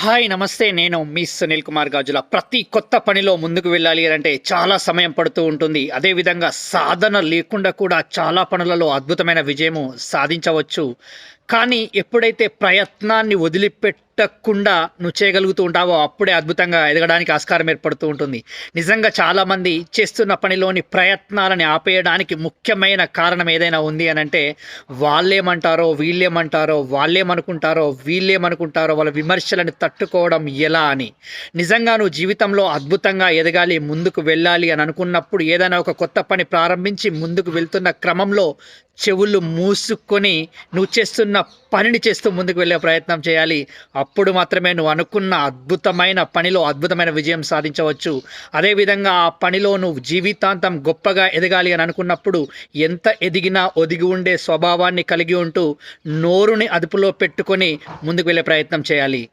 Hi నమస్తే. నేను మీ సునీల్ కుమార్ గాజుల. ప్రతి కొత్త పనిలో ముందుకు వెళ్ళాలి అంటే చాలా సమయం పడుతూ ఉంటుంది. అదేవిధంగా సాధన లేకుండా కూడా చాలా పనులలో అద్భుతమైన విజయము సాధించవచ్చు. కానీ ఎప్పుడైతే ప్రయత్నాన్ని వదిలిపెట్టకుండా నువ్వు చేయగలుగుతూ ఉంటావో అప్పుడే అద్భుతంగా ఎదగడానికి ఆస్కారం ఏర్పడుతూ ఉంటుంది. నిజంగా చాలామంది చేస్తున్న పనిలోని ప్రయత్నాలని ఆపేయడానికి ముఖ్యమైన కారణం ఏదైనా ఉంది అనంటే వాళ్ళేమంటారో, వీళ్ళేమంటారో, వాళ్ళేమనుకుంటారో, వీళ్ళేమనుకుంటారో, వాళ్ళ విమర్శలను తట్టుకోవడం ఎలా అని. నిజంగా నువ్వు జీవితంలో అద్భుతంగా ఎదగాలి, ముందుకు వెళ్ళాలి అని అనుకున్నప్పుడు ఏదైనా ఒక కొత్త పని ప్రారంభించి ముందుకు వెళ్తున్న క్రమంలో చెవులు మూసుకొని నువ్వు చేస్తున్న పనిని చేస్తూ ముందుకు వెళ్ళే ప్రయత్నం చేయాలి. అప్పుడు మాత్రమే నువ్వు అనుకున్న అద్భుతమైన పనిలో అద్భుతమైన విజయం సాధించవచ్చు. అదేవిధంగా ఆ పనిలో నువ్వు జీవితాంతం గొప్పగా ఎదగాలి అని అనుకున్నప్పుడు ఎంత ఎదిగినా ఒదిగి ఉండే స్వభావాన్ని కలిగి ఉంటూ నోరుని అదుపులో పెట్టుకొని ముందుకు వెళ్ళే ప్రయత్నం చేయాలి.